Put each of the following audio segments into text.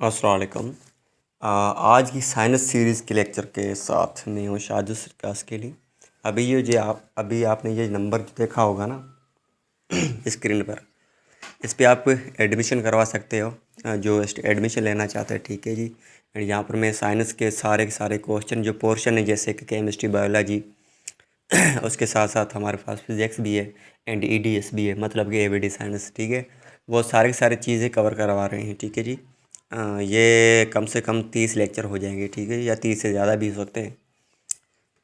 अस्सलाम वालेकुम। आज की साइंस सीरीज़ के लेक्चर के साथ मैं हूँ शाहजू सरकास के लिए। अभी आपने ये नंबर देखा होगा ना स्क्रीन पर। इस पे आप एडमिशन करवा सकते हो, जो एडमिशन लेना चाहते हैं। ठीक है जी। एंड यहाँ पर मैं साइंस के सारे क्वेश्चन जो पोर्शन है, जैसे कि केमिस्ट्री, बायोलॉजी उसके साथ साथ हमारे पास फिज़िक्स भी है एंड ईडीएस भी है, मतलब कि एवीडी साइंस। ठीक है, वो सारी सारी चीज़ें कवर करवा रहे हैं। ठीक है जी। ये कम से कम 30 लेक्चर हो जाएंगे। ठीक है, या 30 से ज़्यादा भी हो सकते हैं।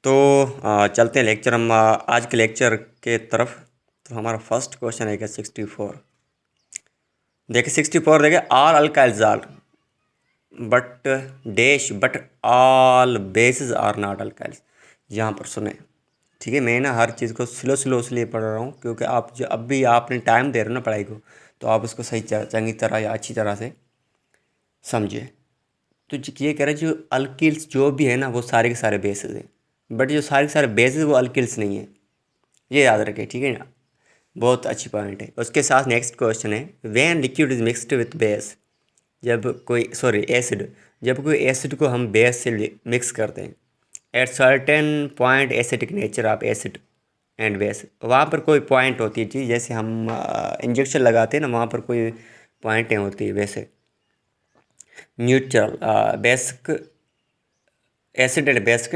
तो चलते हैं लेक्चर हम आज के लेक्चर के तरफ। तो हमारा फर्स्ट क्वेश्चन है 64। देखिए 64, देखिए all alkyls are but dash but all bases are not alkyls. यहाँ पर सुने। ठीक है, मैं ना हर चीज़ को स्लो स्लो इसलिए पढ़ रहा हूँ क्योंकि आप जो अब भी आपने टाइम दे रहे हो ना पढ़ाई को, तो आप उसको सही चंगी तरह या अच्छी तरह से समझिए। तो ये कह रहे हैं जो अल्किल्स जो भी है ना, वो सारे के सारे बेसिस हैं, बट जो सारे के सारे बेसिस वो अल्किल्स नहीं है। ये याद रखें, ठीक है ना। बहुत अच्छी पॉइंट है। उसके साथ नेक्स्ट क्वेश्चन है, when liquid is mixed with base. जब कोई एसिड को हम बेस से मिक्स करते हैं, at certain point acidic nature of acid and base, वहाँ पर कोई पॉइंट होती है चीज़, जैसे हम इंजेक्शन लगाते हैं ना, वहाँ पर कोई पॉइंटें होती है। वैसे neutral basic acid and basic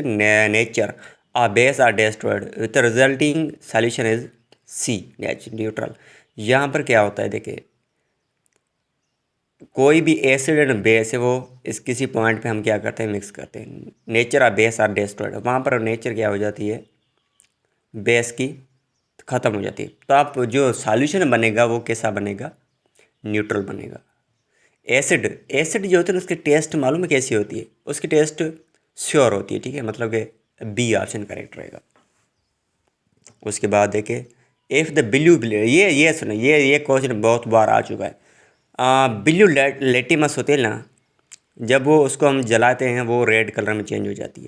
nature a base are destroyed with the resulting solution is C neutral। यहाँ पर क्या होता है, देखिए कोई भी एसिड एंड बेस है, वो इस किसी पॉइंट पे हम क्या करते हैं, मिक्स करते हैं। Nature of base are destroyed, वहाँ पर नेचर क्या हो जाती है, बेस की ख़त्म हो जाती है। तो आप जो सॉल्यूशन बनेगा वो कैसा बनेगा, न्यूट्रल बनेगा। एसिड एसिड जो होती है उसकी टेस्ट मालूम है कैसी होती है, उसकी टेस्ट श्योर होती है। ठीक है, मतलब कि बी ऑप्शन करेक्ट रहेगा। उसके बाद देखे इफ़ द बिल्यू ये सुनो, ये क्वेश्चन बहुत बार आ चुका है। बिल्यू लेटिमस होती है ना, जब वो उसको हम जलाते हैं वो रेड कलर में चेंज हो जाती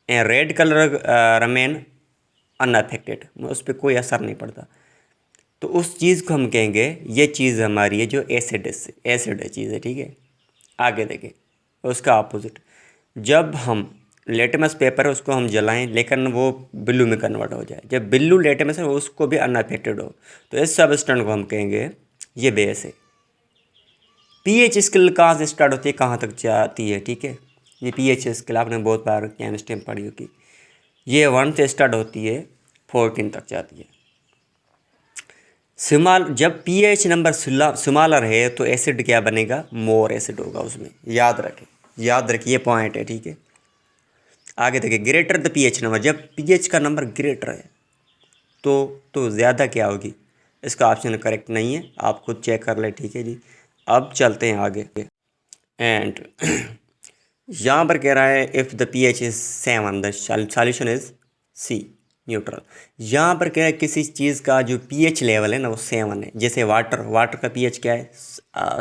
है। रेड कलर रमेन अनअफेक्टेड, उस पर कोई असर नहीं पड़ता। तो उस चीज़ को हम कहेंगे ये चीज़ हमारी है जो एसिड है चीज़ है। ठीक है, आगे देखें उसका अपोजिट। जब हम लेटमस पेपर है उसको हम जलाएं लेकिन वो बिल्लू में कन्वर्ट हो जाए, जब बिल्लू लेटमस है उसको भी अनअफेक्टेड हो, तो इस सबस्टेंस को हम कहेंगे ये बेस है। पीएच स्केल कहाँ से स्टार्ट होती है, कहाँ तक जाती है। ठीक है, ये पीएच स्केल आपने बहुत बार केमिस्ट्री में पढ़ी होगी। ये 1 से स्टार्ट होती है, 14 तक जाती है। जब पीएच नंबर स्मॉलर है तो एसिड क्या बनेगा, मोर एसिड होगा उसमें। याद रखिए ये पॉइंट है। ठीक है, आगे देखिए ग्रेटर द पीएच नंबर, जब पीएच का नंबर ग्रेटर है तो ज़्यादा क्या होगी, इसका ऑप्शन करेक्ट नहीं है, आप खुद चेक कर ले। ठीक है जी, अब चलते हैं आगे। एंड यहाँ पर कह रहा है if the pH is 7 the solution is C neutral. यहाँ पर कह रहा है किसी चीज़ का जो पीएच लेवल है ना वो 7 है। जैसे वाटर का पीएच क्या है,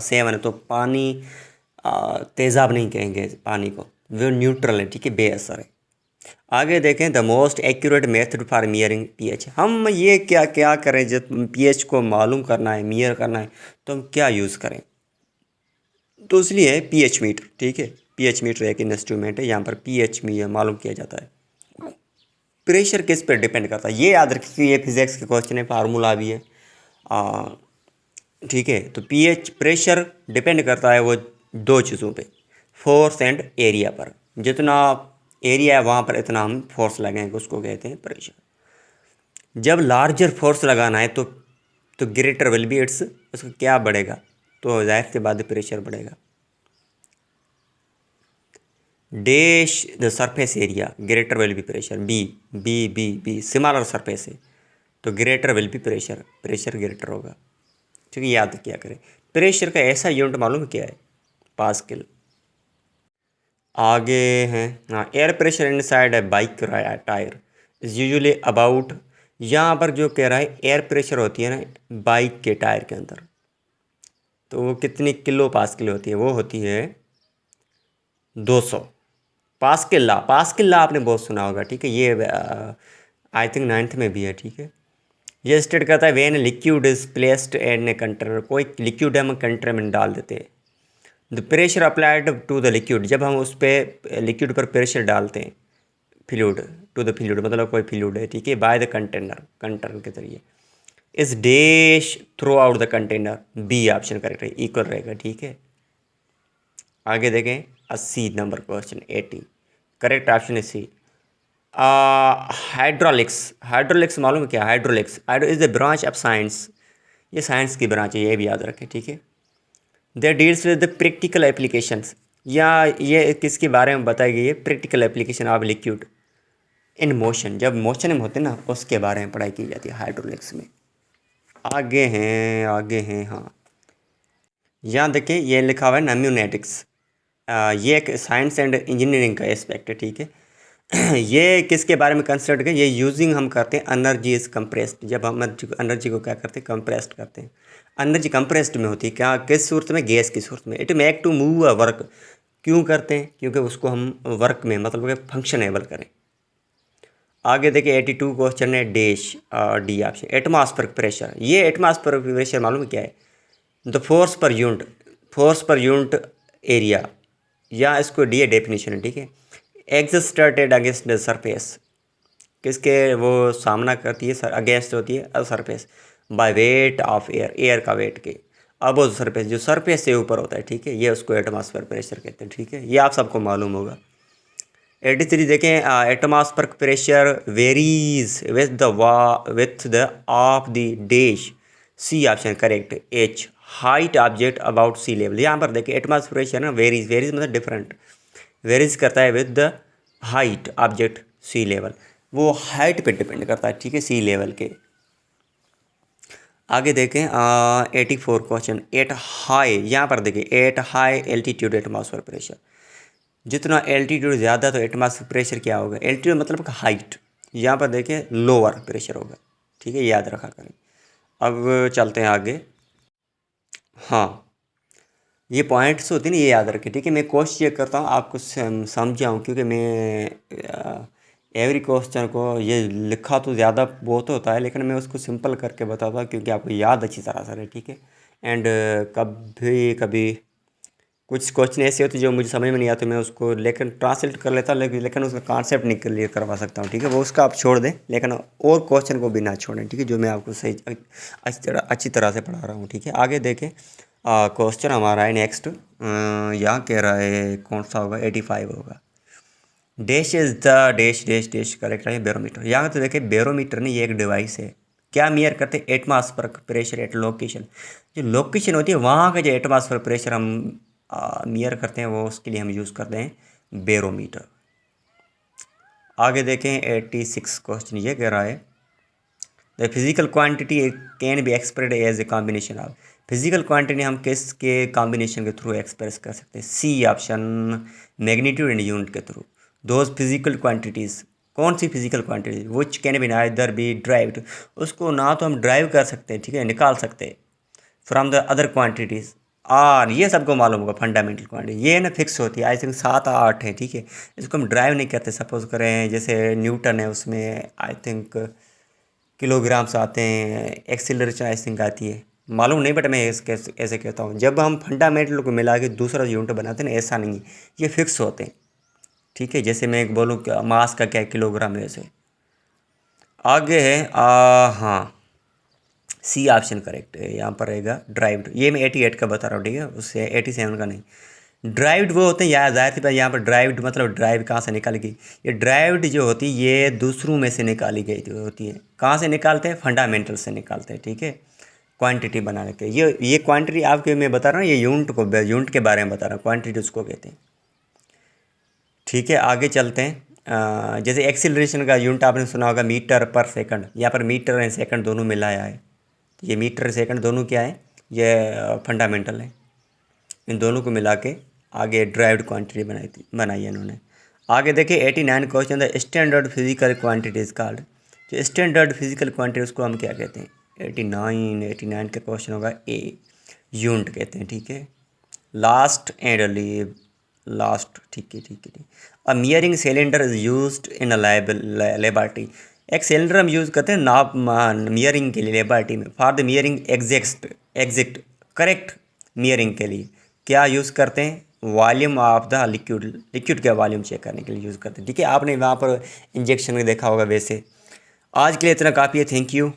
7 है, तो पानी तेज़ाब नहीं कहेंगे पानी को, वो न्यूट्रल है। ठीक है, बेअसर है। आगे देखें the most accurate method for measuring pH. हम ये क्या क्या करें, जब पीएच को मालूम करना है, मियर करना है, तो हम क्या यूज़ करें, तो इसलिए है पीएच मीटर। ठीक है, पीएच मीटर एक इंस्ट्रूमेंट है, यहाँ पर पीएच मालूम किया जाता है। प्रेशर किस पर डिपेंड करता है, ये याद रखिए, ये फिजिक्स के क्वेश्चन है, फार्मूला भी है। ठीक है, तो पीएच प्रेशर डिपेंड करता है वो दो चीज़ों पे, फोर्स एंड एरिया पर। जितना एरिया है वहाँ पर इतना हम फोर्स लगाएंगे, उसको कहते हैं प्रेशर। जब लार्जर फोर्स लगाना है तो ग्रेटर विल बी इट्स, उसका क्या बढ़ेगा, तो जाहिर सी बात है प्रेशर बढ़ेगा। Dash the surface area greater will be pressure, B similar surface है तो greater will be pressure greater होगा। ठीक है, याद क्या करें, प्रेशर का ऐसा यूनिट मालूम क्या है, पास्कल। आगे हैं, हाँ, एयर प्रेशर इनसाइड है bike tyre is usually about. यहाँ पर जो कह रहा है एयर प्रेशर होती है ना बाइक के टायर के अंदर, तो वो कितनी किलो पास्कल होती है, वो होती है 200 पास्कल ला आपने बहुत सुना होगा। ठीक है, ये आई थिंक 9th में भी है। ठीक है, ये स्टेट करता है when liquid is placed in a container, कोई लिक्विड हम कंटेनर में डाल देते हैं the pressure applied to the liquid, जब हम उस पर लिक्विड पर प्रेशर डालते हैं, फ्लूइड टू द फ्लूइड मतलब कोई फ्लूइड है, ठीक है, बाय द कंटेनर के जरिए, इस dash throughout the container, B option correct है, इक्वल रहेगा, ठीक है। आगे देखें 80 नंबर क्वेश्चन 80, करेक्ट ऑप्शन है सी। हाइड्रोलिक्स मालूम है क्या? Hydraulics is the branch of science, ये साइंस की ब्रांच है, ये भी याद रखें, ठीक है। They deals with the practical applications, या ये किसके बारे में बताई गई है? Practical application of liquid in motion, जब मोशन में होते हैं ना उसके बारे में पढ़ाई की जाती है हाइड्रोलिक्स में। आगे हैं हाँ, यहाँ देखिए ये लिखा हुआ है न्यूमेटिक्स, ये एक साइंस एंड इंजीनियरिंग का एस्पेक्ट है, ठीक है। ये किसके बारे में कंसिडर करें? ये यूजिंग हम करते हैं एनर्जी इज कंप्रेस्ड, जब हम एनर्जी को क्या करते हैं? कंप्रेस्ड करते हैं। एनर्जी कंप्रेस्ड में होती है क्या? किस सूरत में? गैस की सूरत में। It make to move a work, क्यों करते हैं? क्योंकि उसको हम वर्क में मतलब फंक्शनेबल करें। आगे देखिए 82 क्वेश्चन है dash D option, atmospheric pressure. ये एटमॉस्फेरिक प्रेशर मालूम है क्या है? The force per unit area, या इसको डी डेफिनेशन है, ठीक है। एक्सर्टेड अगेंस्ट द सरफेस, किसके वो सामना करती है? सर अगेंस्ट होती है surface, by weight of air का वेट के अब सरफेस, जो सरफेस से ऊपर होता है, ठीक है, ये उसको एटमॉस्फेयर प्रेशर कहते हैं, ठीक है, ये आप सबको मालूम होगा। 83 देखें, atmospheric pressure varies with the of the dash, C option correct, H height object about sea level. यहाँ पर देखिए एटमॉस्फेरिक प्रेशर ना वेरीज मतलब डिफरेंट, वेरीज करता है with the height object sea level, वो हाइट पे डिपेंड करता है, ठीक है, सी लेवल के। आगे देखें 84 क्वेश्चन, एट हाई, यहाँ पर देखिए at high altitude atmosphere pressure, जितना एल्टीट्यूड ज़्यादा तो एटमॉस्फेयर प्रेशर क्या होगा? एल्टीट्यूड मतलब हाइट, यहाँ पर देखें लोअर प्रेशर होगा, ठीक है, याद रखा करें। अब चलते हैं आगे। हाँ, ये पॉइंट्स होते हैं ना, ये याद रखें, ठीक है। मैं कोशिश ये करता हूँ आपको समझाऊँ, क्योंकि मैं एवरी क्वेश्चन को ये लिखा तो ज़्यादा बहुत होता है, लेकिन मैं उसको सिंपल करके बताता हूँ क्योंकि आपको याद अच्छी तरह से रहे, ठीक है। एंड कभी कभी कुछ क्वेश्चन ऐसे होते हैं जो मुझे समझ में नहीं आते, मैं उसको लेकिन ट्रांसलेट कर लेता हूँ, लेकिन उसका कॉन्सेप्ट नहीं क्लियर करवा सकता हूँ, ठीक है, वो उसका आप छोड़ दें, लेकिन और क्वेश्चन को भी ना छोड़ें, ठीक है, जो मैं आपको सही अच्छी तरह से पढ़ा रहा हूँ, ठीक है। आगे देखें क्वेश्चन हमारा है नेक्स्ट, यहाँ कह रहा है कौन सा होगा? 85 होगा। Dash is the dash correct है बैरोमीटर। यहाँ तो देखिए बैरोमीटर ने ये एक डिवाइस है, क्या मेयर करते हैं? एटमॉस्फेरिक प्रेशर एट लोकेशन, जो लोकेशन होती है वहाँ का जो एटमॉस्फेरिक प्रेशर हम मेयर करते हैं, वो उसके लिए हम यूज़ करते हैं बैरोमीटर। आगे देखें 86 क्वेश्चन, ये कह रहा है the physical quantity can be expressed as a combination of, physical quantity हम किसके कॉम्बिनेशन के थ्रू एक्सप्रेस कर सकते हैं? C option magnitude and unit के थ्रू। दोज फिजिकल क्वांटिटीज़, कौन सी physical quantity which can be neither be derived, उसको ना तो हम ड्राइव कर सकते हैं, ठीक है, निकाल सकते हैं, फ्रॉम द अदर क्वांटिटीज़, और ये सबको मालूम होगा फंडामेंटल क्वांटिटी, ये ना फिक्स होती है, आई थिंक 7-8 है, ठीक है, इसको हम ड्राइव नहीं करते। सपोज करें जैसे न्यूटन है, उसमें आई थिंक किलोग्राम्स आते हैं, एक्सीलरेशन आई थिंक आती है, मालूम नहीं, बट मैं ऐसे कहता हूँ, जब हम फंडामेंटल को मिला के दूसरा यूनिट बनाते हैं ना, ऐसा नहीं है, ये फिक्स होते हैं, ठीक है। जैसे मैं बोलूँ क्या मास का क्या किलोग्राम है, ऐसे। आगे है हाँ, सी ऑप्शन करेक्ट है, यहाँ पर रहेगा ड्राइव्ड, ये मैं 88 का बता रहा हूँ, ठीक है, उससे 87 का नहीं। ड्राइव्ड वो होते हैं, या जाहिर सी यहाँ पर ड्राइव्ड मतलब ड्राइव कहाँ से निकाली गई? ये ड्राइव्ड जो होती है ये दूसरों में से निकाली गई होती है। कहाँ से निकालते हैं? फंडामेंटल से निकालते हैं, ठीक है, क्वांटिटी बनाने के। ये क्वांटिटी आपके मैं बता रहा हूँ, ये यूनिट के बारे में बता रहा हूँ, क्वांटिटी उसको कहते हैं, ठीक है। आगे चलते हैं, जैसे एक्सीलरेशन का यूनिट आपने सुना होगा मीटर पर सेकंड, यहाँ पर मीटर एंड सेकंड दोनों मिलाया है, ये मीटर सेकंड दोनों क्या है? ये फंडामेंटल है, इन दोनों को मिला के आगे ड्राइव्ड क्वांटिटी बनाई है इन्होंने। आगे देखिए 89 question, the standard physical quantity is called, जो स्टैंडर्ड फिजिकल क्वांटिटी उसको हम क्या कहते हैं? 89 का क्वेश्चन होगा ए, यूनिट कहते हैं, ठीक है। लास्ट एंड लीव लास्ट, ठीक है, a measuring cylinder is used in a laboratory, एक सिलेंडर हम यूज़ करते हैं नाप मियरिंग के लिए लेबॉरेटरी में, for the measuring exact correct measuring के लिए, क्या यूज़ करते हैं, volume of the liquid, liquid का वॉल्यूम चेक करने के लिए यूज़ करते हैं। ठीक है, आपने वहाँ पर इंजेक्शन में देखा होगा। वैसे आज के लिए इतना काफ़ी है। Thank you.